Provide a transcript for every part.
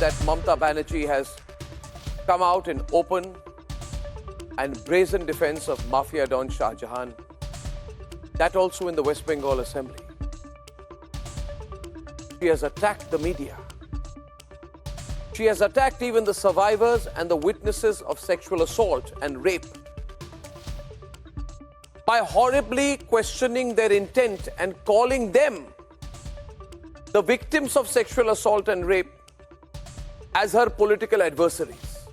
that Mamata Banerjee has come out in open and brazen defense of Mafia Don Shah Jahan, that also in the West Bengal Assembly. She has attacked the media. She has attacked even the survivors and the witnesses of sexual assault and rape by horribly questioning their intent and calling them, the victims of sexual assault and rape, as her political adversaries.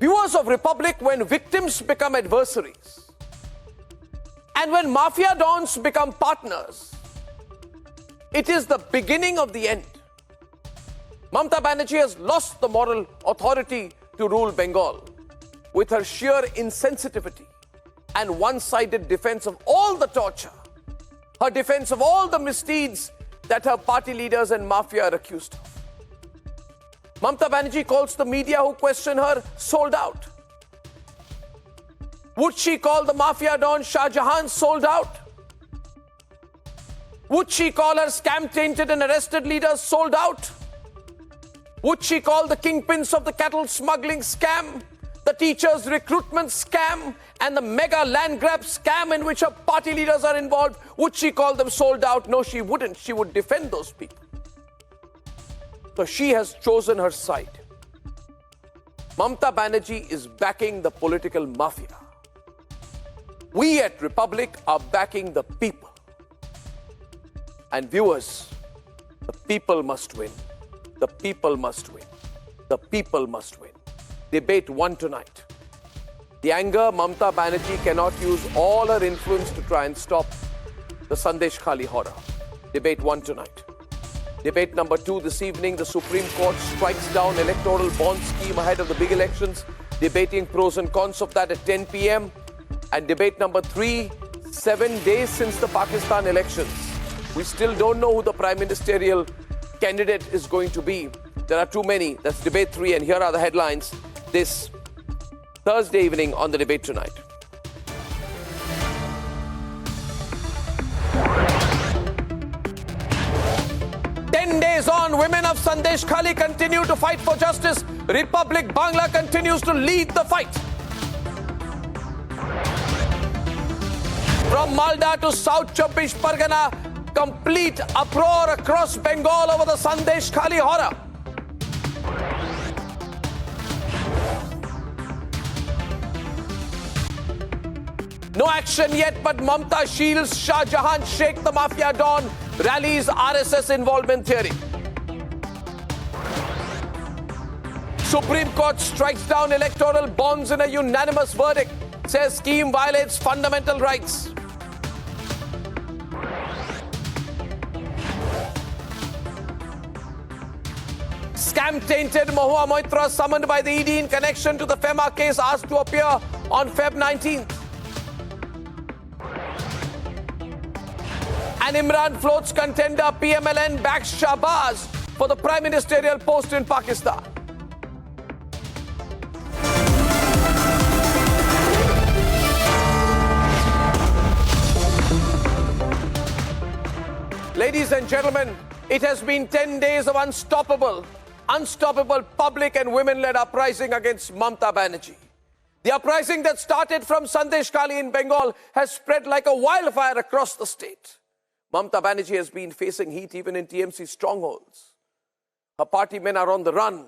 Viewers of Republic, when victims become adversaries and when mafia dons become partners, it is the beginning of the end. Mamata Banerjee has lost the moral authority to rule Bengal with her sheer insensitivity and one-sided defense of all the torture, her defense of all the misdeeds that her party leaders and mafia are accused of. Mamata Banerjee calls the media who question her sold out. Would she call the mafia don Shah Jahan sold out? Would she call her scam-tainted and arrested leaders sold out? Would she call the kingpins of the cattle smuggling scam, the teachers' recruitment scam, and the mega land grab scam in which her party leaders are involved, would she call them sold out? No, she wouldn't. She would defend those people. So she has chosen her side. Mamata Banerjee is backing the political mafia. We at Republic are backing the people. And viewers, the people must win. The people must win. The people must win. Debate 1 tonight. The anger, Mamata Banerjee cannot use all her influence to try and stop the Sandeshkhali horror. Debate 1 tonight. Debate number 2 this evening, the Supreme Court strikes down electoral bond scheme ahead of the big elections, debating pros and cons of that at 10 p.m. And debate number 3, 7 days since the Pakistan elections. We still don't know who the prime ministerial candidate is going to be. There are too many. That's debate 3, and here are the headlines this Thursday evening on the Debate Tonight. Days on, women of Sandeshkhali continue to fight for justice. Republic Bangla continues to lead the fight. From Malda to South Chobbish Pargana, complete uproar across Bengal over the Sandeshkhali horror. No action yet, but Mamata shields Shah Jahan Sheikh, the mafia don, rallies RSS involvement theory. Supreme Court strikes down electoral bonds in a unanimous verdict, says scheme violates fundamental rights. Scam-tainted Mahua Moitra summoned by the ED in connection to the FEMA case asked to appear on Feb 19th. And Imran floats contender PMLN backs Shahbaz for the prime ministerial post in Pakistan. Ladies and gentlemen, it has been 10 days of unstoppable public and women-led uprising against Mamata Banerjee. The uprising that started from Sandeshkhali in Bengal has spread like a wildfire across the state. Mamata Banerjee has been facing heat even in TMC strongholds. Her party men are on the run,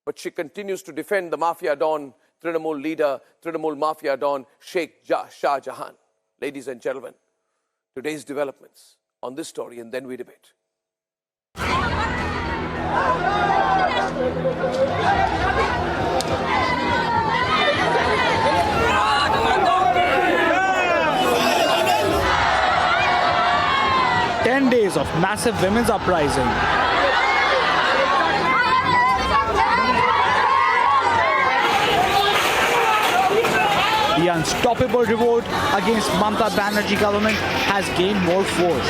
but she continues to defend the mafia don, Trinamool leader, Trinamool mafia don, Sheikh Shah Jahan. Ladies and gentlemen, today's developments on this story, and then we debate. Days of massive women's uprising. The unstoppable revolt against Mamata Banerjee government has gained more force.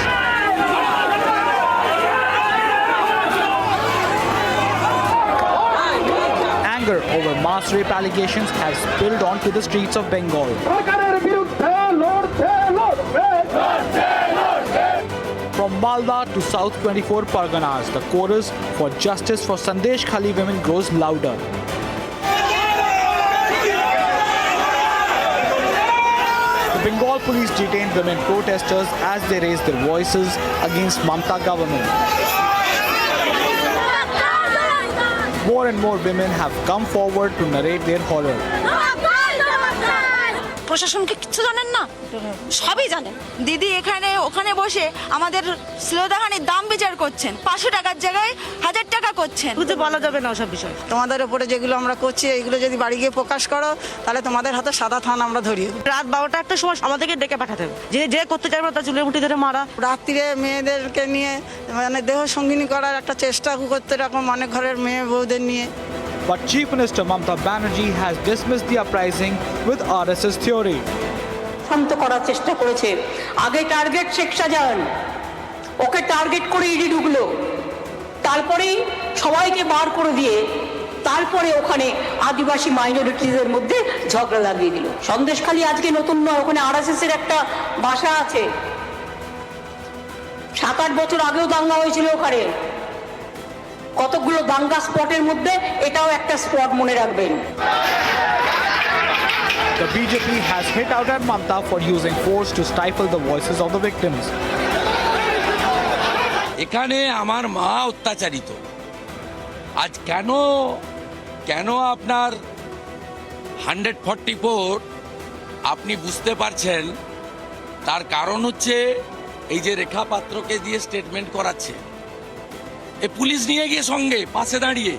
Anger over mass rape allegations has spilled onto the streets of Bengal. From Malda to South 24 Parganas, the chorus for justice for Sandeshkhali women grows louder. The Bengal police detained women protesters as they raised their voices against Mamata government. More and more women have come forward to narrate their horror. প্রশাসনকে কিছু জানেন না, সবই জানেন। দিদি এখানে ওখানে বসে আমাদের শ্রদ্ধাহানির দাম বিচার করছেন, 500 টাকার জায়গায় 1000 টাকা করছেন। বুঝতে বলা যাবে না ওসব বিষয়। তোমাদের উপরে যেগুলো আমরা করছি এইগুলো যদি বাড়ি গিয়ে প্রকাশ করো তাহলে তোমাদের হাতে সাদা থান আমরা ধরিয়ে দেব। রাত 12টা একটা সময় আমাদেরকে ডেকে পাঠাতে হবে, যে করতে চাইবে তার চুলের মুঠি ধরে মারা। রাত্রিরে মেয়েদেরকে নিয়ে মানে দেহ সঙ্গিনী করার একটা চেষ্টা করতে এরকম অনেক ঘরের মেয়ে বউদের নিয়ে। But Chief Minister Mamata Banerjee has dismissed the uprising with RSS theory. শান্ত করার চেষ্টা করেছে। আগে টার্গেট শেখ শাহজাহান, ওকে টার্গেট করে ইডি ঢুকলো, তারপরেই সবাইকে বার করে দিয়ে তারপরে ওখানে আদিবাসী মাইনরিটিদের মধ্যে ঝগড়া লাগিয়ে দিল। সন্দেশখালী আজকে নতুন নয়, ওখানে RSS এর একটা বাসা আছে। 7-8 বছর আগেও দাঙ্গা হয়েছিল ওখানে। কতগুলো দাঙ্গা স্পটের মধ্যে এটাও একটা স্পট, মনে রাখবেন। The BJP has hit out at Mamata for using force to stifle the voices of the victims. এখানে আমার মা অত্যাচারিত। আজ কেন আপনার 144 আপনি বুঝতে পারছেন, তার কারণ হচ্ছে এই যে রেখা পাত্রকে দিয়ে স্টেটমেন্ট করাচ্ছে, এ পুলিশ নিয়ে গিয়ে সঙ্গে পাশে দাঁড়িয়ে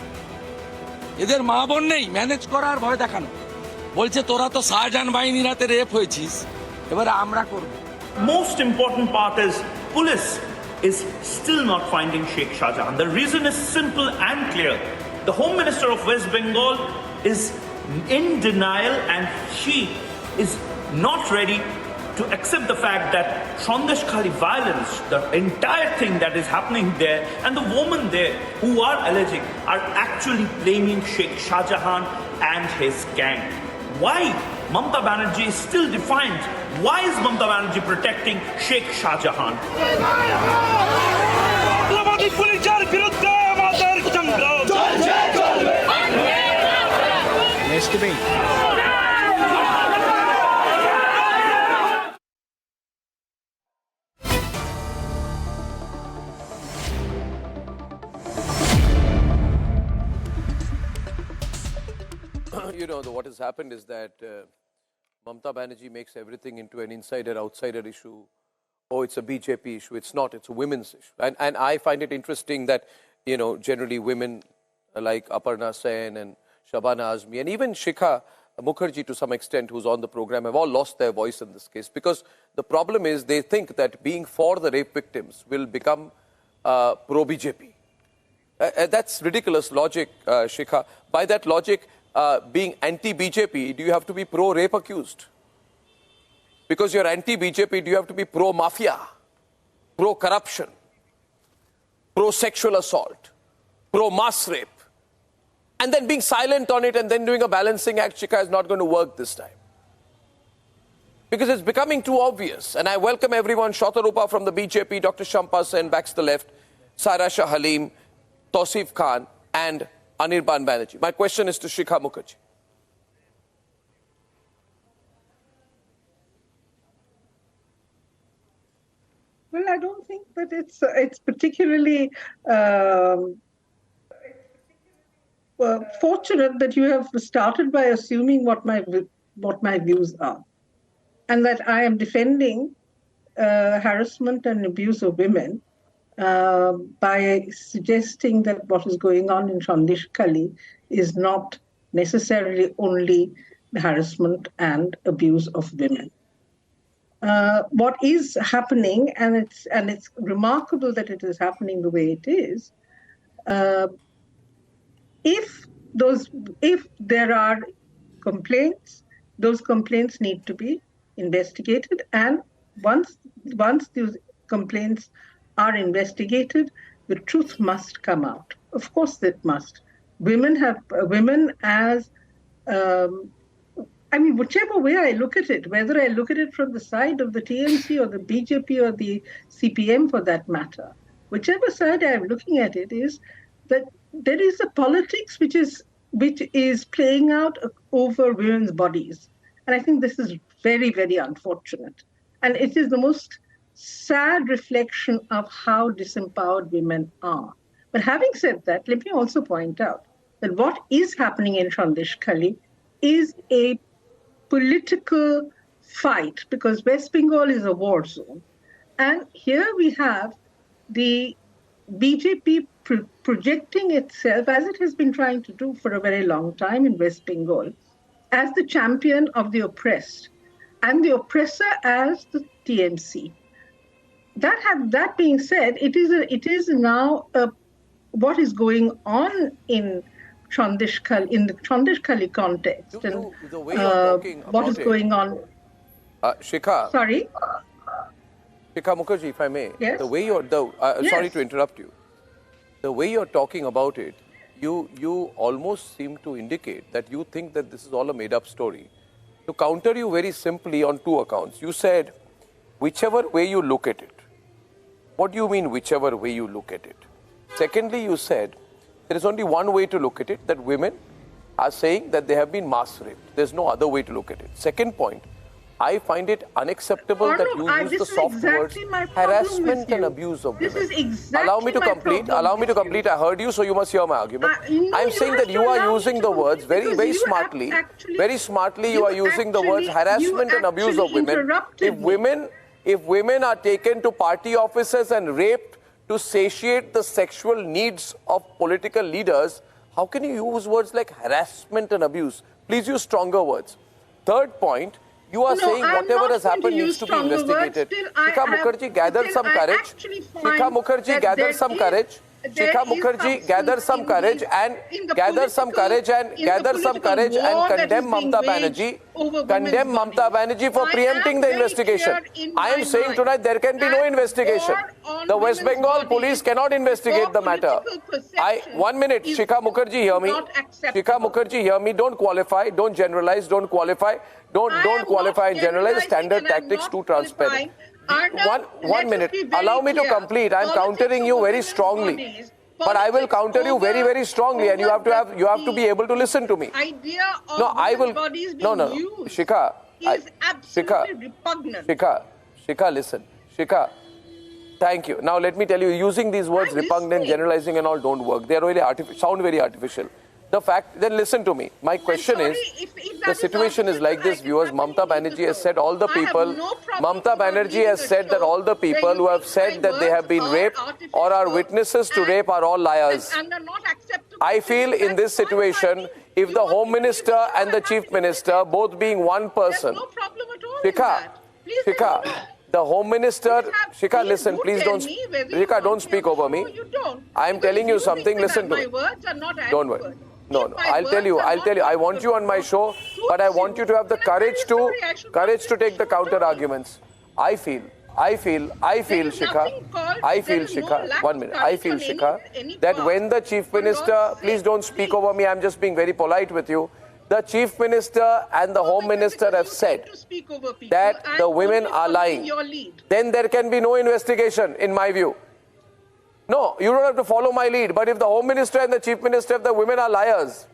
এদের মা বোন নেই, ম্যানেজ করার ভয় দেখানো, বলছে তোরা তো শাহজাহান বাহিনীর হাতে রেপ হয়েছিস, এবারে আমরা করব। Most important part is police is still not finding Sheikh Shah Jahan. The reason is simple and clear. The Home Minister of West Bengal is in denial and she is not ready to accept the fact that Sandeshkhali violence, the entire thing that is happening there, and the women there who are alleging are actually blaming Sheikh Shah Jahan and his gang. Why Mamata Banerjee is still defiant? Why is Mamata Banerjee protecting Sheikh Shah Jahan? Next debate. You know, what has happened is that Mamata Banerjee makes everything into an insider-outsider issue. Oh, it's a BJP issue. It's not. It's a women's issue. And I find it interesting that, you know, generally women like Aparna Sen and Shabana Azmi and even Shikha Mukherjee to some extent, who's on the program, have all lost their voice in this case. Because the problem is they think that being for the rape victims will become pro-BJP. That's ridiculous logic, Shikha. By that logic, being anti-BJP, do you have to be pro-rape accused? Because you're anti-BJP, do you have to be pro-mafia, pro-corruption, pro-sexual assault, pro-mass rape? And then being silent on it and then doing a balancing act, Shikha, is not going to work this time. Because it's becoming too obvious. And I welcome everyone, Shatarupa from the BJP, Dr. Shampa Sen, backs the left, Saira Shah Halim, Tausif Khan, and Anirban Banerjee. My question is to Shikha Mukherjee. Well, I don't think that it's particularly fortunate that you have started by assuming what my views are, and that I am defending harassment and abuse of women by suggesting that what is going on in Sandeshkhali is not necessarily only harassment and abuse of women. What is happening, and it's remarkable that it is happening the way it is. If there are complaints, those complaints need to be investigated, and once those complaints are investigated, the truth must come out. Of course, it must. Women as I mean, whichever way I look at it, whether I look at it from the side of the TMC or the BJP or the CPM for that matter, whichever side I'm looking at it, is that there is a politics which is playing out over women's bodies. And I think this is very, very unfortunate. And it is the most sad reflection of how disempowered women are. But having said that, let me also point out that what is happening in Sandeshkhali is a political fight, because West Bengal is a war zone. And here we have the BJP projecting itself, as it has been trying to do for a very long time in West Bengal, as the champion of the oppressed, and the oppressor as the TMC. That being said, it is now what is going on in Sandeshkhali, in the Sandeshkhali context, and the way you're talking what is going on. Shikha. Sorry. Shikha Mukherjee, if I may. Yes. The way you're, Yes. Sorry to interrupt you. The way you're talking about it, you almost seem to indicate that you think that this is all a made-up story. To counter you very simply on two accounts, you said, whichever way you look at it. What do you mean, whichever way you look at it? Secondly, you said, there is only one way to look at it, that women are saying that they have been mass raped. There's no other way to look at it. Second point, I find it unacceptable that you use the soft words harassment and abuse of women. This is exactly Allow me to complete. Allow me to complete. I heard you, so you must hear my argument. I'm saying that you are using the words very, very smartly. Very smartly, you are using the words harassment and abuse of women. If women are taken to party offices and raped to satiate the sexual needs of political leaders, how can you use words like harassment and abuse? Please use stronger words. Third point, you are saying whatever has happened needs to be investigated. Shikha Mukherjee, gather some courage. Shikha Mukherjee, gather some courage. Shikha Mukherjee, gather some courage and gather some courage and condemn Mamata Banerjee. Condemn Mamata Banerjee for preempting the investigation. I am saying tonight there can be no investigation. The West Bengal police cannot investigate the matter. 1 minute, Shikha Mukherjee, hear me. Shikha Mukherjee, hear me. Don't qualify, don't generalize, don't qualify. Don't qualify and generalize. Standard tactics too transparent. One minute. Allow me to complete. I'm countering you very strongly. But I will counter you very, very strongly, and you have to be able to listen to me. No, I will. No. Shikha. Shikha, listen. Shikha. Thank you. Now let me tell you, using these words repugnant, generalizing and all don't work. They are really sound very artificial. The fact, then listen to me. My question is, the situation is like this, viewers. Mamata Banerjee has said all the people, Mamata Banerjee has said that all the people who have said that they have been raped or are witnesses to rape are all liars. I feel in this situation, if the Home Minister and the Chief Minister, both being one person, Shikha, the Home Minister, Shikha, listen, please don't, Shikha, don't speak over me. I am telling you something, listen to me. Don't worry. No, I'll tell you. I want you on my show, but I want you to have the courage to take the counter arguments. I feel, Shikha, 1 minute. I feel, Shikha, that when the Chief Minister, please don't speak over me, I'm just being very polite with you. The Chief Minister and the Home Minister have said that the women are lying. Then there can be no investigation, in my view. No, you don't have to follow my lead. But if the Home Minister and the Chief Minister, if the women are liars,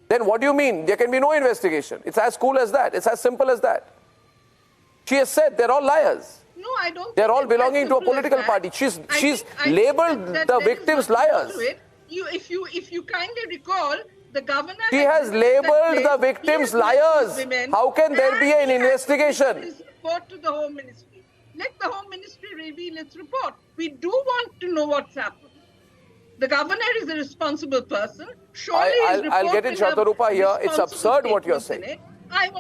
then what do you mean? There can be no investigation. It's as cool as that. It's as simple as that. She has said they're all liars. No, I don't. They're all belonging to a political party. She's labeled the victims liars. If you kindly recall, the governor. She has labeled the victims liars. How can there be an investigation? Report to the Home Ministry. Let the Home Ministry reveal its report. We do want to know what's happened. The governor is a responsible person. Surely I'll get in Shatarupa here. It's absurd what you're saying.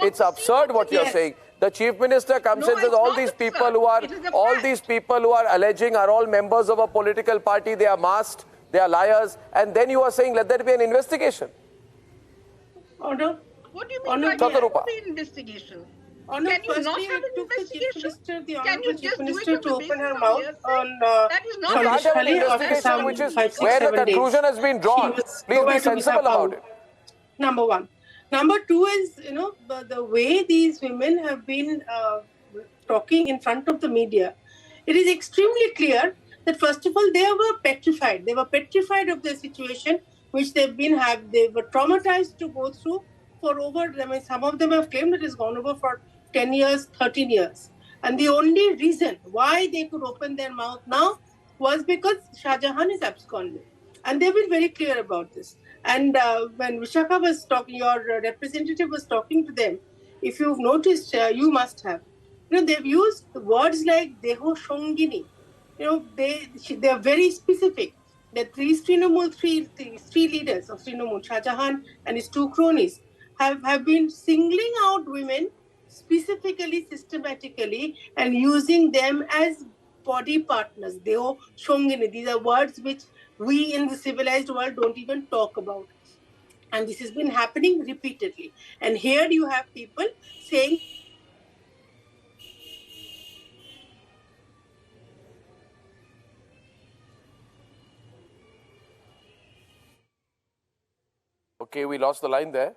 It's absurd what you're saying. The Chief Minister comes and says all these people who are alleging are all members of a political party. They are masked. They are liars. And then you are saying let there be an investigation. Order. What do you mean by there will be investigation? Can you not have an investigation? Can you just do it to open her mouth on which is where the conclusion has been drawn. Please be sensible about it. Number one. Number two is, the way these women have been talking in front of the media. It is extremely clear that, first of all, they were petrified. They were petrified of the situation which they were traumatized to go through for over, some of them have claimed it has gone over for 10 years, 13 years. And the only reason why they could open their mouth now was because Shah Jahan is absconding. And they've been very clear about this. And when Vishakha was talking, your representative was talking to them, if you've noticed, you must have. They've used words like Deho Shongini. They are very specific. The three leaders of Trinamool, Shah Jahan and his two cronies, have been singling out women specifically, systematically, and using them as body partners. Deho Shongini. These are words which we in the civilized world don't even talk about. And this has been happening repeatedly. And here you have people saying, Okay, we lost the line there.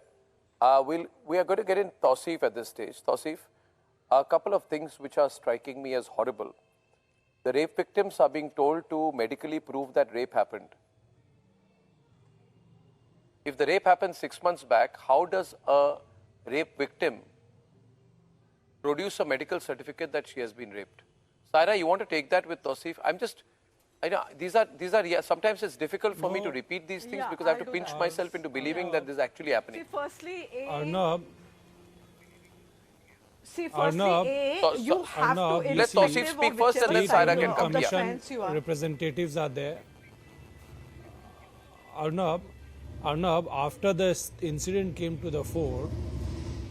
We are going to get in Tausif at this stage. Tausif, a couple of things which are striking me as horrible. The rape victims are being told to medically prove that rape happened. If the rape happened 6 months back, how does a rape victim produce a medical certificate that she has been raped? Saira, you want to take that with Tausif? I know these are sometimes it's difficult for me to repeat these things because I have to pinch myself into believing that this is actually happening. See, firstly, Arnab, you have to... Let Tausif speak first and then Saira can come. Commission representatives are there. Arnab, after the incident came to the fore,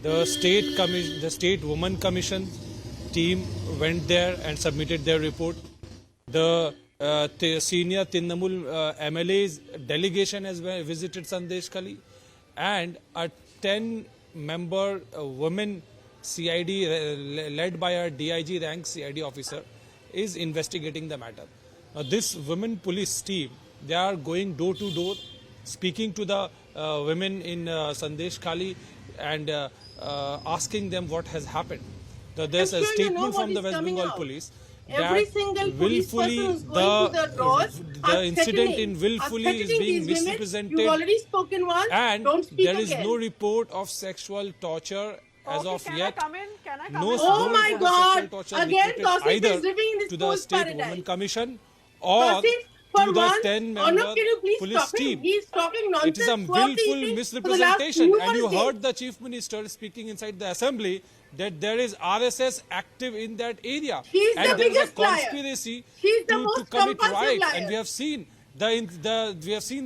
the state women commission team went there and submitted their report. The senior Trinamool MLA's delegation has visited Sandeshkhali, and a 10-member women CID led by a DIG rank CID officer is investigating the matter. This women police team, they are going door to door, speaking to the women in Sandeshkhali and asking them what has happened. There's a statement from the West Bengal police. Every single police person who's going to the doors the incident in willfully is being misrepresented. You've already spoken once, and don't speak there is again. no report of sexual torture as of can yet. I come in? Can I come No in? Oh my report of God! sexual torture Again, reported Tausif either is living in this to the false State paradise. Women Commission or Tausif, to for the once, 10-member Arnab, can you please police stop him? team. He's talking nonsense. It is a willful misrepresentation, and you days. heard the Chief Minister speaking inside the Assembly that there is RSS active in that area. He's and the there is a biggest liar. conspiracy He's the to most commit compulsive riot. liar. And we have seen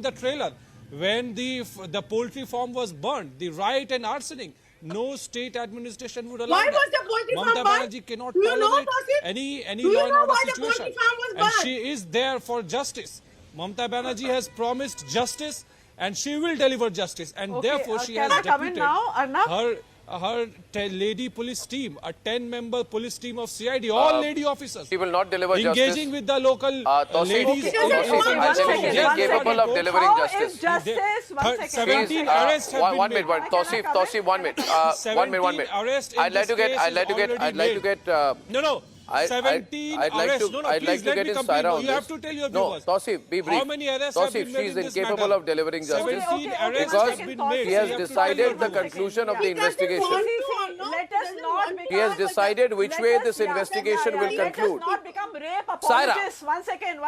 the trailer when the poultry farm was burned, the riot and arsoning. No state administration would allow Why that. was the poultry farm Mamata burned? Banerjee cannot Do you know, tolerate Tausif? any Do you law and know order why the situation. poultry farm was And burned? she is there for justice. Mamata Banerjee has promised justice and she will deliver justice. And Okay, therefore she can has I come in deputed now, Arnab? her lady police team, a 10-member police team of CID, all lady officers. He will not deliver engaging justice. with the local ladies. Okay, Tausif, I tell you, she is capable of delivering How justice. is justice? 1 second. 17 arrests have been one made. minute, Tausif, 1 minute. 1 minute, 1 minute. arrests in I'd like to this get, case I'd like to is get, I'd already like to made. get. No. 17 I'd like arrests. to, I'd like please to let get me in complete. Saira on You this. have to tell your No, viewers. Tausif, be brief. How many arrests have Tausif, been she made is in this incapable matter? of delivering justice 17 okay, arrests because have been made. he has You have to decided tell the your viewers. conclusion of the He doesn't investigation. want See, to, let us not become... He has decided which way this investigation will conclude. Let us not become rape apologists. 1 second.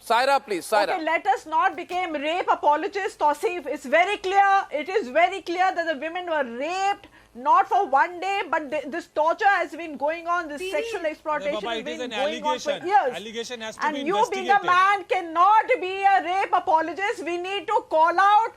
Saira, please, Saira. Okay, let us not become rape apologists, Tausif. It's very clear. It is very clear that the women were raped, not for one day, but this torture has been going on, this sexual exploitation Baba, has it is been an going on for allegation. years. Allegation has to And be you being investigated. a man cannot be a rape apologist. We need to call out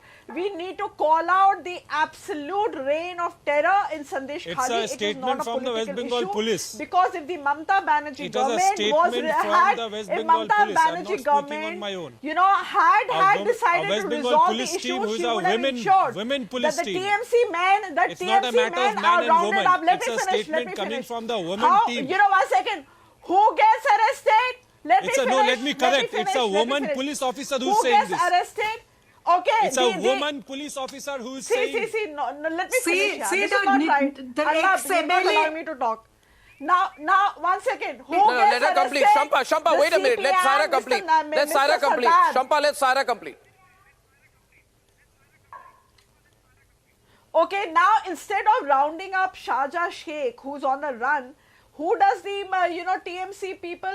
the absolute reign of terror in Sandeshkhali. It's a It is statement not a from the West political Bengal issue, police. because if the Mamata Banerjee It is a government statement from the West Bengal police. I'm not speaking on my own. had decided West to Bengal resolve the police team, issue, who is she a would have ensured women police that the team. TMC men, It's not a matter of man are and rounded woman. up. Let It's me a finish. statement coming from the women How, team. 1 second. Who gets arrested? Let me Let me correct. It's a woman police officer who's saying gets this. arrested? Okay, It's a woman police officer who is saying. See, no, let me See- finish. see This the is not ni- right. the Arnab, you don't ex-MLA allow me to talk. Now, 1 second. Who No, gets let her complete. arrested? Shampa, The wait a minute. Let CPM, Saira Mr. complete. Let Mr. Saira complete. Sardar. Shampa, let Saira complete. Okay, now instead of rounding up Shah Jahan Sheikh, who's on the run, who does the TMC people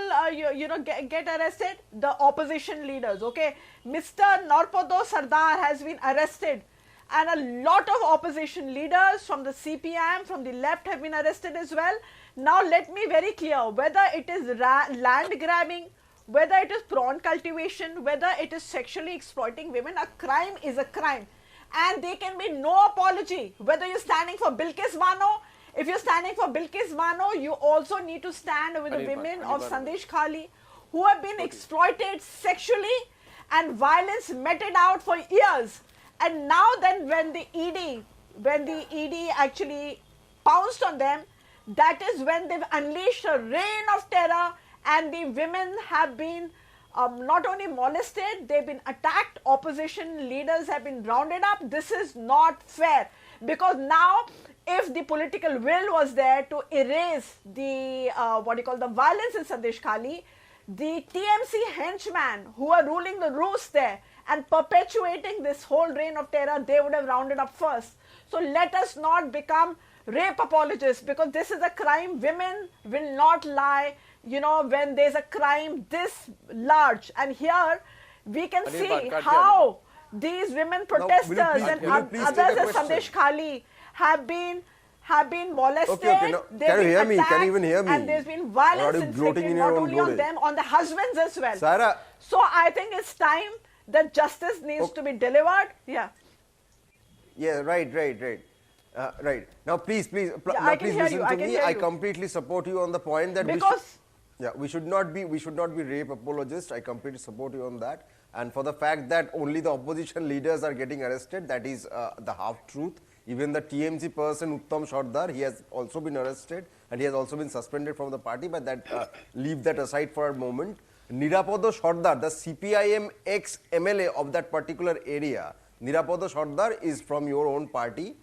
get arrested? The opposition leaders. Okay, Mr. Narpado Sardar has been arrested, and a lot of opposition leaders from the CPM, from the left, have been arrested as well. Now let me very clear, whether it is land grabbing, whether it is prawn cultivation, whether it is sexually exploiting women, a crime is a crime. And there can be no apology. Whether you're standing for Bilkis Bano, if you're standing for Bilkis Bano, you also need to stand with the women of Sandeshkhali who have been exploited sexually and violence meted out for years. And now then when the ED actually pounced on them, that is when they've unleashed a reign of terror, and the women have been not only molested, they've been attacked, opposition leaders have been rounded up. This is not fair, because now if the political will was there to erase the the violence in Sandeshkhali, the TMC henchmen who are ruling the roost there and perpetuating this whole reign of terror, they would have rounded up first. So let us not become rape apologists, because this is a crime. Women will not lie, when there's a crime this large. And here we can see how these women protesters and others in Sandeshkhali have been molested. Okay. Can you hear me? Can you even hear me? And there's been violence inflicted not only on them, on the husbands as well. Saira. So I think it's time that justice needs to be delivered. Yeah. Yeah, right. Right. Now, please listen to me. I completely support you on the point that we should not be rape apologists. I completely support you on that. And for the fact that only the opposition leaders are getting arrested, that is the half truth. Even the TMC person Uttam Sardar, he has also been arrested and he has also been suspended from the party. But that leave that aside for a moment. Nirapodo Sardar, the CPIM ex-MLA of that particular area, Nirapodo Sardar is from your own party.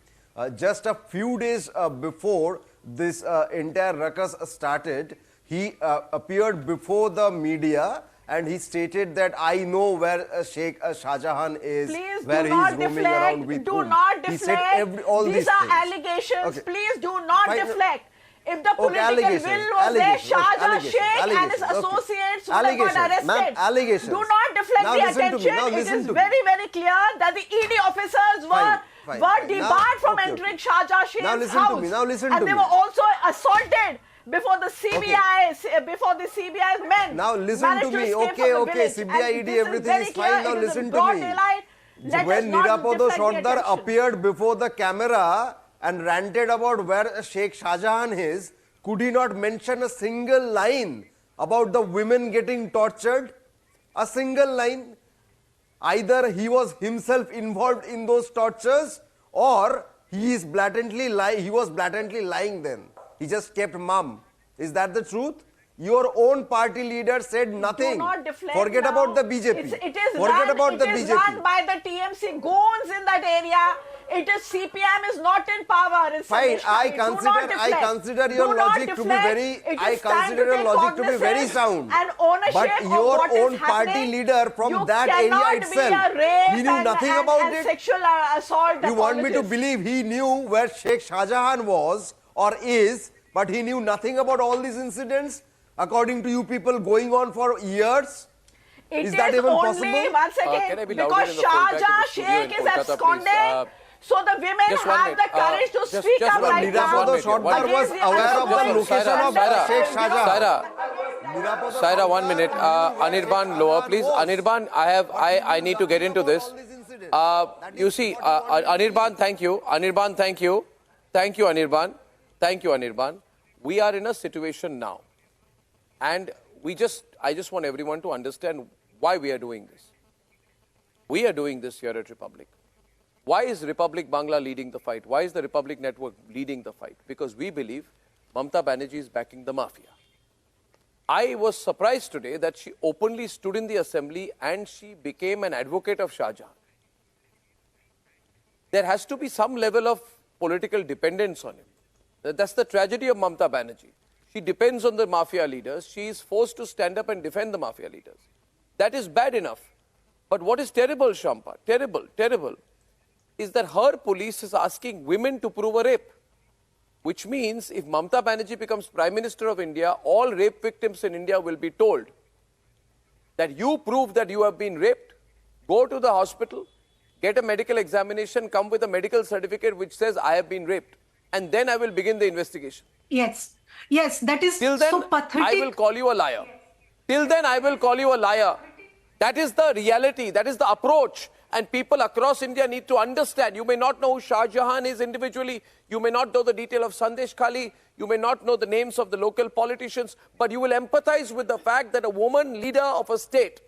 Just a few days before this entire ruckus started, he appeared before the media and he stated that I know where Sheikh Shah Jahan is, where he is roaming around with Do not deflect. He said all these are allegations. Okay. Please do not deflect. If the political will was there, Shah Jahan Sheikh and his associates would have got arrested. Do not deflect the attention. It is very, very clear that the ED officers were debarred from entering Shah Jahan Sheikh's house. And they were also assaulted before the CBI's men. Now listen to me. Okay, CBI, ED, everything is fine. Now listen to me. When Nirapodo Sardar appeared before the camera and ranted about where Sheikh Shah Jahan is, could he not mention a single line about the women getting tortured? A single line. Either he was himself involved in those tortures, or he was blatantly lying then. He just kept mum. Is that the truth? Your own party leader said nothing. Do not deflect. Forget now. about the BJP. It is run by the TMC goons in that area. CPM is not in power. Fine, I consider your logic to be very sound. And ownership but your own party leader from that area itself, he knew nothing about it. Sexual assault. You want me to believe he knew where Sheikh Shah Jahan was or is, but he knew nothing about all these incidents, according to you people, going on for years? Is that even possible? Once again, because Shah Jahan Sheikh is absconding. So the women have the courage to speak up right now. Nirapodo Sardar was aware of the location of Sheikh Shah Jahan. Saira, 1 minute. Anirban, lower, please. Anirban, I need to get into this. You see, Anirban, thank you. Anirban, thank you. Thank you, Anirban. Thank you, Anirban. We are in a situation now, and I just want everyone to understand why we are doing this. We are doing this here at Republic. Why is Republic Bangla leading the fight? Why is the Republic Network leading the fight? Because we believe Mamata Banerjee is backing the mafia. I was surprised today that she openly stood in the assembly and she became an advocate of Shah Jahan. there has to be some level of political dependence on him. That's the tragedy of Mamata Banerjee. She depends on the mafia leaders. She is forced to stand up and defend the mafia leaders. That is bad enough. But what is terrible, Shampa, terrible, is that her police is asking women to prove a rape. Which means if Mamata Banerjee becomes Prime Minister of India, all rape victims in India will be told that you prove that you have been raped, go to the hospital, get a medical examination, come with a medical certificate which says I have been raped. And then I will begin the investigation. Yes, that is Till then, so pathetic. I will call you a liar. Till then, I will call you a liar. That is the reality. That is the approach. And people across India need to understand. You may not know who Shah Jahan is individually. You may not know the detail of Sandeshkhali. You may not know the names of the local politicians. But you will empathize with the fact that a woman leader of a state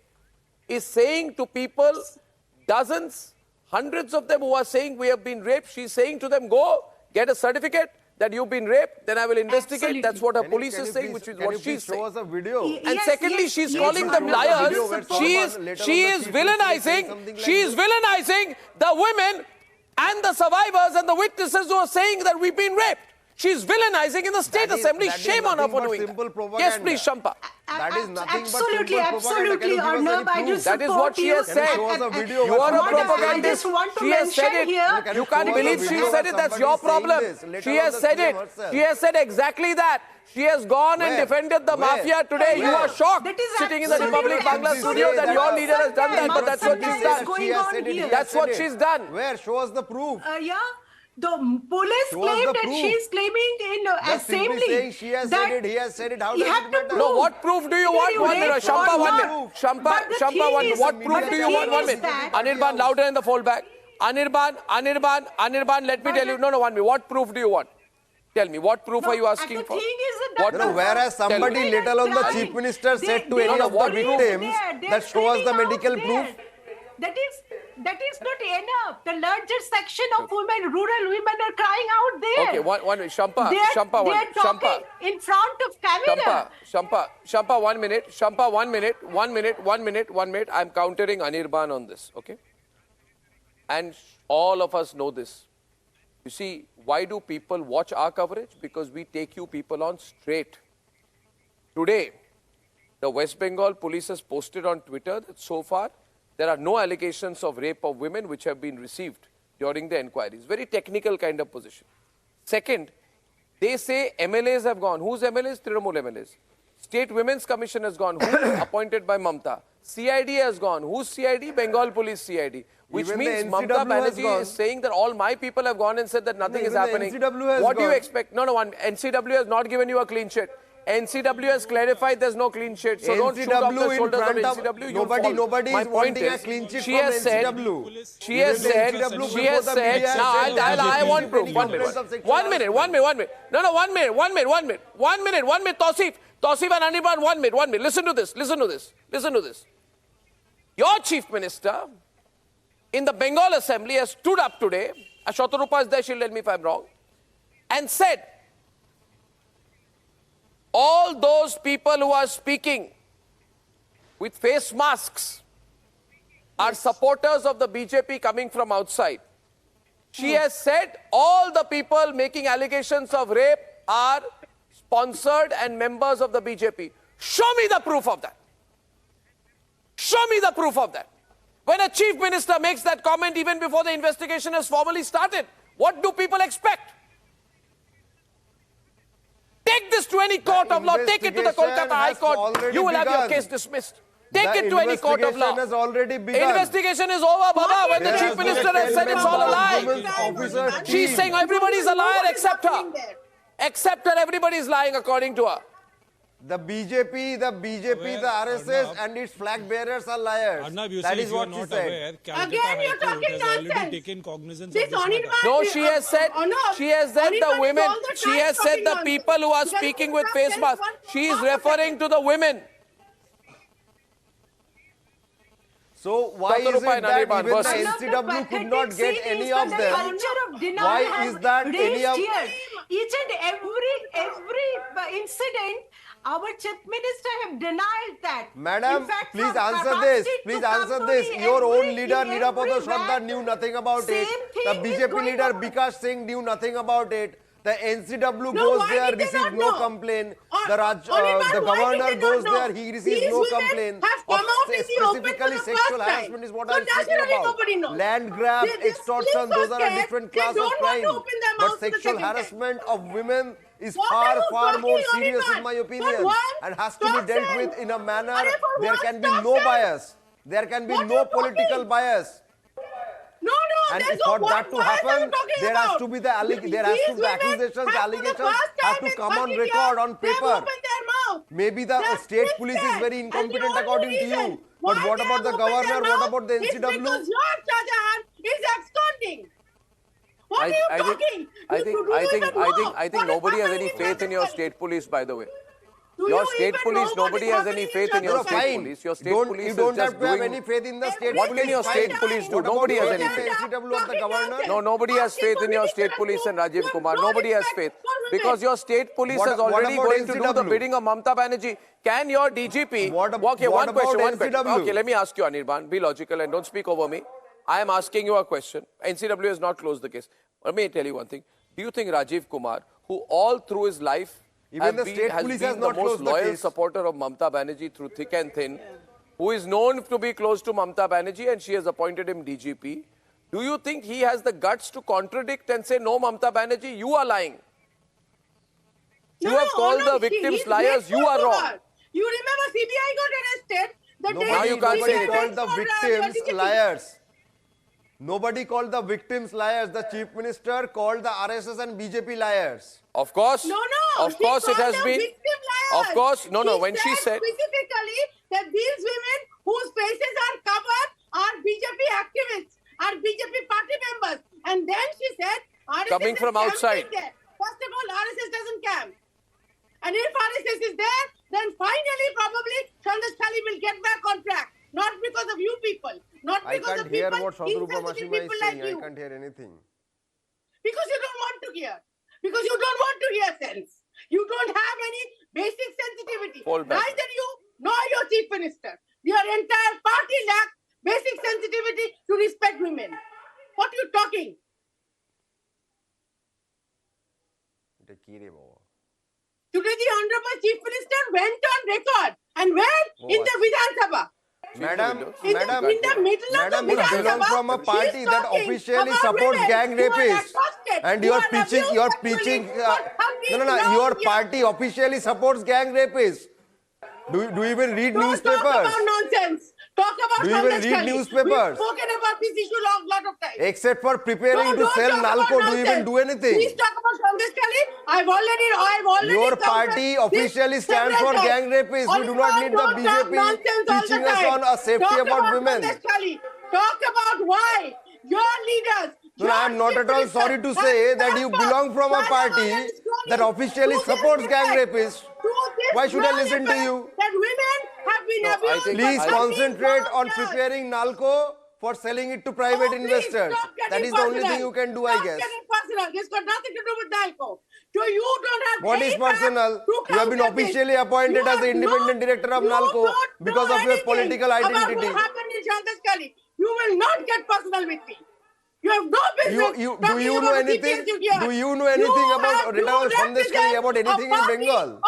is saying to people, dozens, hundreds of them who are saying we have been raped. She's saying to them, go, get a certificate that you've been raped, then I will investigate. Absolutely. That's what her police is saying, which is what she's saying. Show us a video. And secondly, she's calling them liars. She is villainizing the women and the survivors and the witnesses who are saying that we've been raped. She's villainizing in the State Assembly. Shame on her for doing that. Yes, please, Shampa. That is nothing Absolutely, but simple propaganda. Can you give us Arnab, any I proof? just That is what she has Can you said. show us a video? You are a What I propagandist. just want to She has said mention it. here- Can You you can't show us a believe she video said where it. That's somebody your is saying problem. this? Let She her has on the said it. screen herself. She has said exactly that. She has gone and Where? defended the Where? mafia today. You Where? are shocked That is sitting in the absolutely, Republic Bangla absolutely studio that your leader has done that, but that's what she's Sometimes done. going She has on said it, here. he has That's what said it. she's done. Where? Show us the proof. Yeah, the police Show us claimed the that proof. she's claiming in Just simply assembly. saying she has that said it, he has said it. How you does have it to matter? No, what proof do you want? you One minute. raped Shampa, or one not. minute. But the Shampa, thing one is- What proof but do the you want? thing One is minute. that- Anirban, louder in the fallback. Anirban, let me tell you. No, 1 minute. What proof do you want? Tell me, what proof are you asking the for? thing is What that No, proof? whereas somebody They let alone the tried. chief minister said to They- any they- of the what victims They're that show us the screaming medical out proof. there. That is not enough. The larger section of women, rural women, are crying out there. Okay, one minute. Shampa, They're one. talking in front of camera. Shampa, 1 minute. Shampa, 1 minute. I'm countering Anirban on this, okay? And all of us know this. You see, why do people watch our coverage? Because we take you people on straight. Today, the West Bengal police has posted on Twitter that so far there are no allegations of rape of women which have been received during the inquiries. Very technical kind of position. Second, they say MLAs have gone. Whose MLAs? Trinamool MLAs. State Women's Commission has gone. Who is appointed by Mamata? CID has gone. Who's CID? Bengal Police CID. Which Even the means NCW Mamata has Banerjee gone. is saying that all my people have gone and said that nothing is even the happening. NCW has What do you gone. expect? No, NCW has not given you a clean sheet. NCW has clarified there's no clean sheet. So don't shoot off the NCW in shoulders of front of NCW. You'll fall. nobody My is point wanting a is, clean sheet she from has said, NCW. she has said, NCW she before has the said, media now said that I there want is proof. any 1 minute. complaints of sexual 1 minute. No, 1 minute. 1 minute. Tausif and Anirban, 1 minute. Listen to this. Your chief minister in the Bengal Assembly has stood up today, Ashwatarupa is there, she'll tell me if I'm wrong, and said, all those people who are speaking with face masks are supporters of the BJP coming from outside. She has said all the people making allegations of rape are sponsored and members of the BJP. Show me the proof of that. Show me the proof of that. When a chief minister makes that comment even before the investigation has formally started, what do people expect? Take this to any court of law. Take it to the Kolkata High Court. You will have your case dismissed. Take it to any court of law. Has already begun. Investigation is over, Baba. When the chief minister has said it's all a lie. She's saying everybody's a liar except her. Except her, everybody's lying according to her. The BJP, the RSS and its flag bearers are liars. Arnab, you That say is if you are what she not said. aware, Calcutta Again, you're High Court talking has already nonsense. taken cognizance This of this matter. No, she has said the women, she has said the people who are speaking with face masks. She is referring to the women. So why is it that Anirban even the versus- NCW could not get any of them? Why is that any of... Each and every incident Our chief minister have denied that. Madam, In fact, please from answer Karnataka this. State Please to answer Kamdori, this. Your own leader, in Nirapada every Shraddha, band, knew nothing about it. same The thing is BJP going leader, on. Bikash Singh, knew nothing about it. The NCW No, goes why there, did they receives not no know? complaint. Or- The Anirban, why governor did they not goes know? there, he receives These no women complaint. have come out in the open for Specifically the sexual first time. harassment is what So I'm speaking naturally about. nobody knows. Land grab, They extortion, still those so are a scared, different they class of don't want to crime. open their But mouths for the sexual second time. harassment of women is What are far, you far talking, more serious in Anirban? my For opinion, one, and has to be dealt with in a manner Are for there one, can be stop no saying. bias. There can be What no are you political talking? bias. No, And there's for no that to bias are you happen, talking there has about? to be the accusations, have allegations for the first time have to in come on 30 record, years, on they have paper. opened their mouth. Maybe the They are state still police is scared. very And incompetent the only according to reason you. But why what they about have the opened their governor? What mouth about the is NCW? because your Shah Jahan is absconding. What are you I talking? think nobody has any faith in your state police, by the way. Do Your you state even police, know what nobody is has any happening faith in your No, state fine. police. Your state police You is don't just have to have doing. any faith in the state What police. can your fine. state police do? What about Nobody has your any faith. NCW or the governor? No, nobody has faith in your state police and Rajiv Kumar. Nobody has faith. Because your state police is already about going to do the NCW? bidding of Mamata Banerjee. Can your DGP... What one about question. NCW? Okay, let me ask you, Anirban. Be logical and don't speak over me. I am asking you a question. NCW has not closed the case. Let me tell you one thing. Do you think Rajiv Kumar, who all through his life Even the state has police been has the not most closed the loyal case. supporter of Mamata Banerjee through thick and thin, who is known to be close to Mamata Banerjee and she has appointed him DGP, do you think he has the guts to contradict and say, no, Mamata Banerjee, you are lying? You have called the victims liars, you are wrong. You remember CBI got arrested the day Now you can't say Nobody anything. called the victims liars. Nobody called the victims liars. The chief minister called the RSS and BJP liars. Of course. No. Of course it has been. Victim liars. Of course. No. When she said. Specifically that these women whose faces are covered are BJP activists, are BJP party members. And then she said, RSS Coming from is outside. camping there. First of all, RSS doesn't camp. And if RSS is there, then finally probably Sandeshkhali will get back on track. Not because of you people. Not I because can't of hear people, what Sadhurupa insensitive Mashima is people saying. like you. I can't hear anything. Because you don't want to hear. Because you don't want to hear sense. You don't have any basic sensitivity. Fall back. Neither you nor your chief minister. Your entire party lacks basic sensitivity to respect women. What are you talking? Today the Honorable Chief Minister went on record. And where? In the Vidhan Sabha. Madam, In the middle of the you Vidhan belong Sabha, from a party she's that talking officially about supports women gang who are rapists. accosted, And who you're are preaching, abused sexually, your party officially supports gang rapists. Do you even read Don't newspapers? talk about nonsense. Talk about Do you even read Sandeshkhali. newspapers? We've spoken about this issue lot of times. Except for preparing to Don't sell talk about Nalco, do you even nonsense. do anything? Please talk about Sandeshkhali. I've already Your covered party this officially stands for several gang times. rapists. We do not need the Don't talk BJP nonsense all the teaching us time. on a safety Talk about women. Sandeshkhali. Talk about why your leaders. No, I am not at all sorry to say that you belong from a party that officially supports gang rapists. Why should I listen to you? That women have been abused. Please concentrate on preparing Nalco for selling it to private investors. That is the only thing you can do, I guess. Stop getting personal. This got nothing to do with Nalco. So you don't have What is personal? You have been officially appointed as the independent director of Nalco because of your political identity. About what happened in Sandeshkhali. You will not get personal with me. You have no business. Do you know anything? Do you know anything about Retired Sandeshkhali, about anything in Bengal?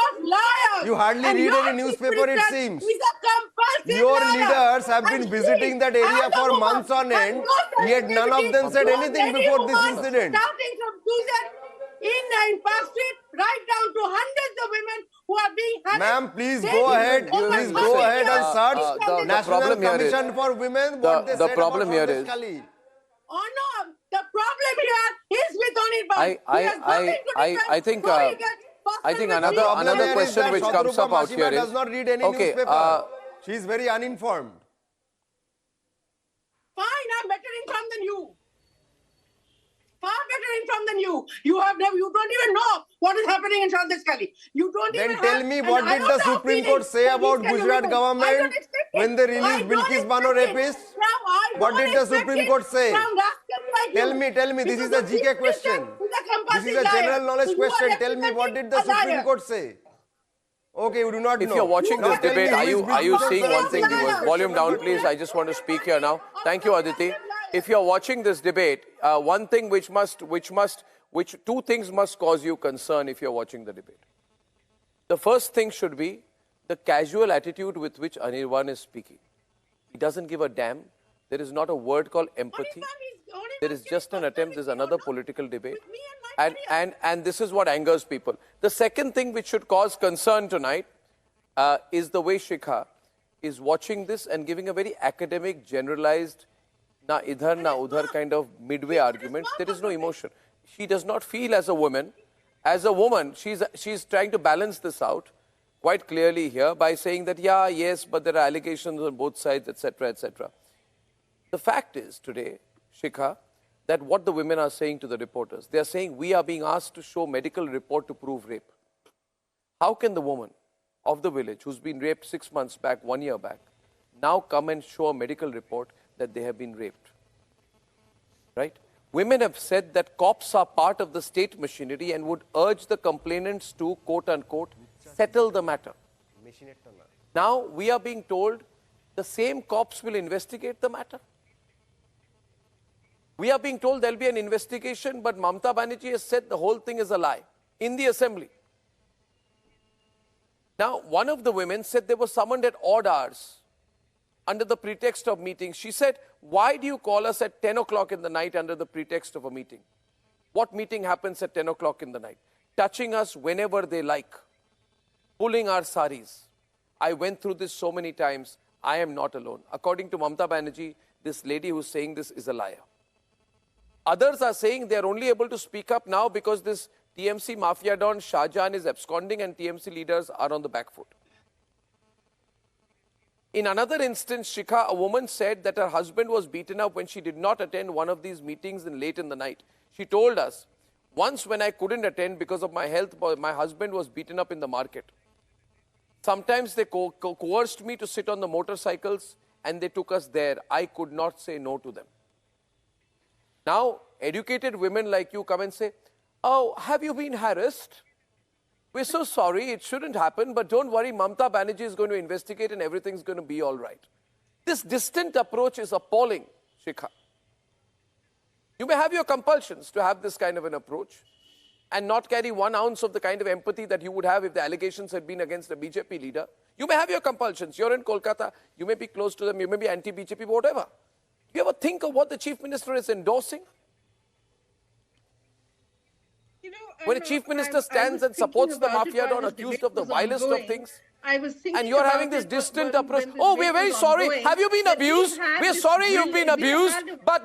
You hardly read any newspaper, it seems. Your leaders have been visiting that area for months on end, yet none of them said anything before this incident. Starting from Susan in Park Street, right down to hundreds of women who are being harassed. Ma'am, please go ahead. Please go ahead and search National Commission for Women. What they said about Sandeshkhali. Oh no, the problem here is with Anirban. I think another question which comes up out here is, does not read any newspaper. She is very uninformed. Fine, I'm better informed than you. Far better informed than you. You don't even know what is happening in Sandeshkhali. You don't then even tell me, what did the Supreme Court say about Gujarat government when they released Bilkis Bano rapists? What did the Supreme Court say? Tell me, this is a GK question. This is a general knowledge question. Tell me, what did the Supreme Court say? Okay, we do not know. If you're watching this Now tell debate, me, are you which seeing business one thing? Viewers, volume down, please. I just want to speak here now. Thank you, Aditi. If you're watching this debate, one thing two things must cause you concern if you're watching the debate. The first thing should be the casual attitude with which Anirban is speaking. He doesn't give a damn. There is not a word called empathy. There is just an attempt. There's another political debate. And this is what angers people. The second thing which should cause concern tonight is the way Shikha is watching this and giving a very academic, generalized, na idhar na udhar kind of midway argument. There is no emotion. She does not feel as a woman. As a woman, she's trying to balance this out quite clearly here by saying that, yeah, yes, but there are allegations on both sides, etc., etc. The fact is today, Shikha, that what the women are saying to the reporters, they are saying we are being asked to show medical report to prove rape. How can the woman of the village who's been raped 6 months back, 1 year back, now come and show a medical report that they have been raped? Right? Women have said that cops are part of the state machinery and would urge the complainants to, quote unquote, settle the matter. Now we are being told the same cops will investigate the matter. We are being told there will be an investigation, but Mamata Banerjee has said the whole thing is a lie in the assembly. Now, one of the women said they were summoned at odd hours under the pretext of meetings. She said, why do you call us at 10 o'clock in the night under the pretext of a meeting? What meeting happens at 10 o'clock in the night? Touching us whenever they like, pulling our saris. I went through this so many times. I am not alone. According to Mamata Banerjee, this lady who's saying this is a liar. Others are saying they are only able to speak up now because this TMC mafia don Shah Jahan is absconding and TMC leaders are on the back foot. In another instance, Shikha, a woman said that her husband was beaten up when she did not attend one of these meetings late in the night. She told us, once when I couldn't attend because of my health, my husband was beaten up in the market. Sometimes they coerced me to sit on the motorcycles and they took us there. I could not say no to them. Now, educated women like you come and say, oh, have you been harassed? We're so sorry, it shouldn't happen, but don't worry, Mamata Banerjee is going to investigate and everything's going to be all right. This distant approach is appalling, Shikha. You may have your compulsions to have this kind of an approach and not carry 1 ounce of the kind of empathy that you would have if the allegations had been against a BJP leader. You may have your compulsions. You're in Kolkata, you may be close to them, you may be anti-BJP, whatever. You ever think of what the Chief Minister is endorsing? When a Chief Minister stands and supports the mafia don accused of the vilest of things, and you're having this distant approach. Oh, we're very sorry. Have you been abused? We're sorry you've been abused, but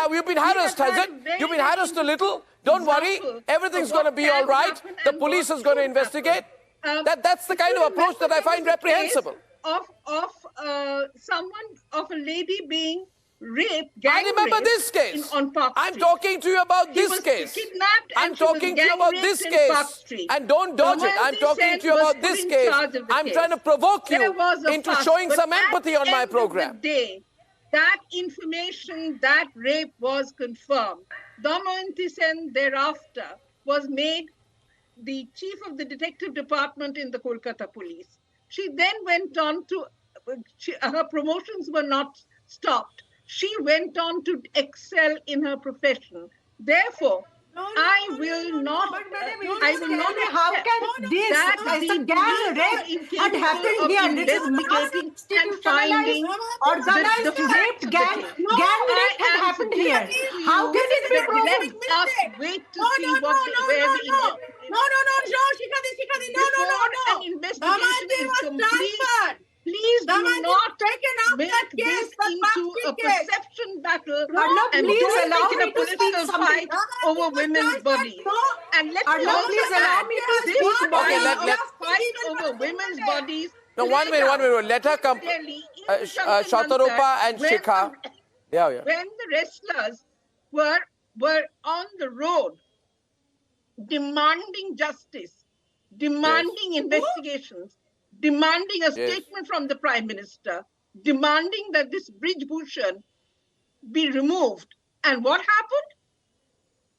you've been harassed, has it? You've been harassed a little. Don't worry. Everything's going to be all right. The police is going to investigate. That's the kind of approach that I find reprehensible. Of a lady being raped, I remember this case. I'm talking to you about this case. I'm talking to you about this case. And don't dodge it. I'm talking to you about this case. I'm trying to provoke you into showing some empathy on my program. That information, that rape was confirmed. Damayanti Sen thereafter was made the chief of the detective department in the Kolkata police. She then went on to, her promotions were not stopped. She went on to excel in her profession. Therefore, I will not. How can this gang rape had happened here? This is institutionalized, organized rape gang rape had happened here. How can it be proven? Let us wait to see where the an investigation is complete. Please do not make this into a perception battle and don't make it a political fight over women's bodies. And let me also add, this fight over women's bodies. No, one minute. Let her come. Shatarupa and Shikha. When the wrestlers were on the road demanding justice, demanding investigations, demanding a statement from the Prime Minister, demanding that this Bridge Bhushan be removed. And what happened?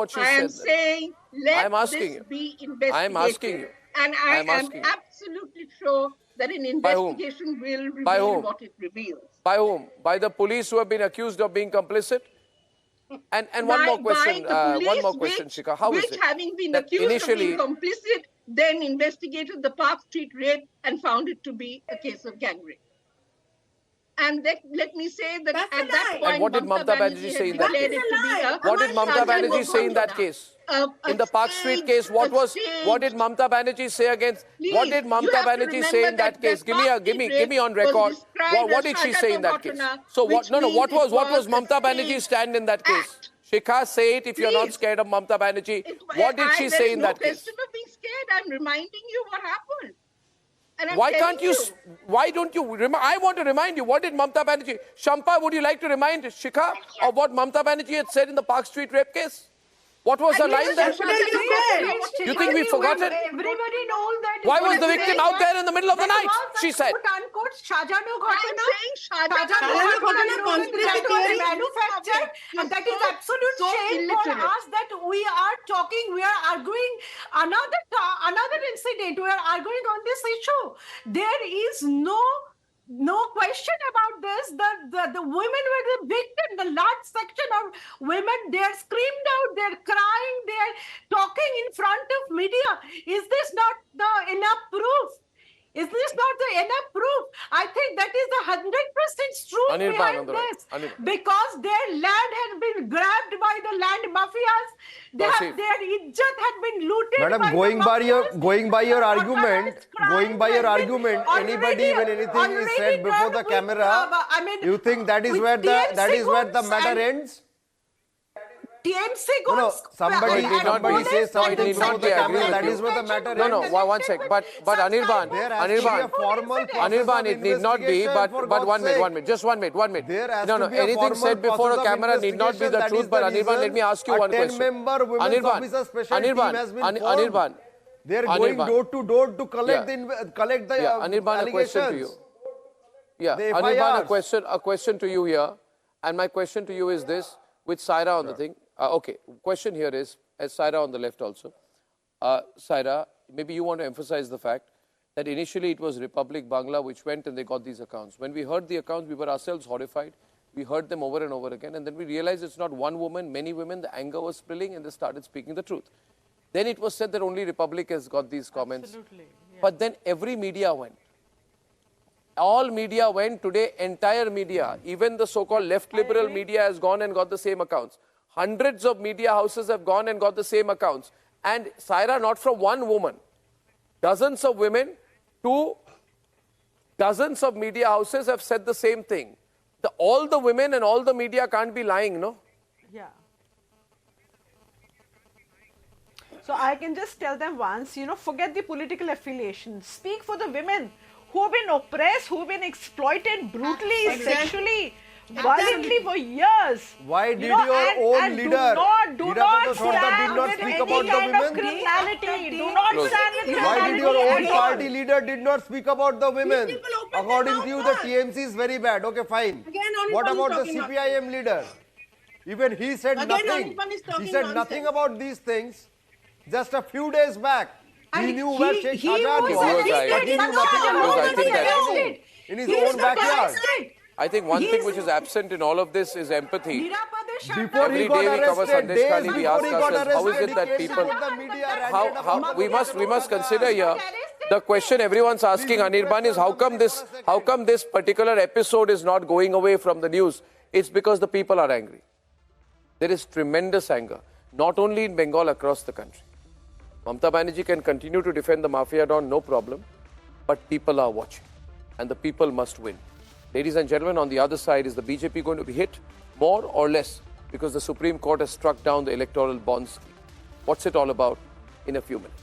what she I said. am saying let this you. be investigated. I am asking you. And I am asking you. absolutely sure that an investigation will By reveal whom? what it reveals. By whom? By the police who have been accused of being complicit? And one more question, By the police, Shikha. How is which it? having been that accused initially, of being complicit, then investigated the Park Street rape and found it to be a case of gang rape. And let me say that That's at a that lie. point, And what did Mamata Banerjee say in that declared case? it to be a What did Mamata Shah Jahan Banerjee say in that Sheikh case? a In the Park Street stage- case, what a did Mamata Banerjee say against? Please, What did you Mamata have to Banerjee say remember in that that case? the Give me Park Street give me on rape was record. described What as did she say in that case? Shajaghatana, So which what? No. means What was it Mamata a Banerjee's state stand in that case? act. Shikha, say it if you're not Please. scared of Mamata Banerjee. What did she There say is in no that case? question of being scared. I'm reminding you what happened. And I'm Why telling can't you? Why don't you? I want to remind you. What did Mamata Banerjee? Shampa, would you like to remind Shikha of what Mamata Banerjee had said in the Park Street rape case? What was the line there? You think we've forgotten? Everybody knows that. Why was the victim out there in the middle of the night? She said. Unquote Shah Jahan I'm saying Shah Jahan manufactured, and that is absolute shame for us that we are talking, we are arguing another incident. We are arguing on this issue. There is no question about this. The women were the victim. The large section of women, they're screamed out, they're crying, they're talking in front of media. Is this not the enough proof? Is this not the enough proof? I think that is the 100% truth behind this. Because their land has been grabbed by the land mafias. Their ijjat had been looted. Madam, going by your argument, anybody when anything is said before the camera, you think that is where the matter ends? TMC somebody says something before the camera, that is where the matter ends. No, 1 sec. But Anirban, it need not be. But 1 minute. Just 1 minute. No. Anything said before a camera need not be the truth. But Anirban, let me ask you one question. Anirban, they are going door to door to collect the Anirban, a question to you. Yeah, Anirban, a question to you here. And my question to you is this, with Saira on the thing. Okay, question here is, as Saira on the left also. Saira, maybe you want to emphasize the fact that initially it was Republic Bangla which went and they got these accounts. When we heard the accounts, we were ourselves horrified. We heard them over and over again, and then we realized it's not one woman, many women. The anger was spilling and they started speaking the truth. Then it was said that only Republic has got these comments. Absolutely. Yeah. But then every media went. All media went today, entire media, even the so-called left liberal media has gone and got the same accounts. Hundreds of media houses have gone and got the same accounts. And Saira, not from one woman, dozens of women, dozens of media houses have said the same thing. All the women and all the media can't be lying, no? Yeah. So I can just tell them once, forget the political affiliation. Speak for the women who have been oppressed, who have been exploited brutally, sexually, violently for years. Why did your own leader, do not stand did not with speak any about the kind of women? criminality. Do not stand with criminality. Why did your own at all. party leader did not speak about the women? According to you, the TMC is very bad. Okay, fine. What about the CPIM leader? Even he said nothing. He said nothing about these things. Just a few days back, he knew where Sheikh Shah Jahan was, but he knew nothing about it in his own backyard. I think one thing which is absent in all of this is empathy. Before Every he got day we cover arrested, Sandeshkhali, we ask ourselves, how is it that people, we must consider here, the question everyone's asking, Anirban, is how come this particular episode is not going away from the news? It's because the people are angry. There is tremendous anger, not only in Bengal, across the country. Mamata Banerjee can continue to defend the mafia don, no problem, but people are watching, and the people must win. Ladies and gentlemen, on the other side, is the BJP going to be hit more or less because the Supreme Court has struck down the electoral bond scheme? What's it all about in a few minutes?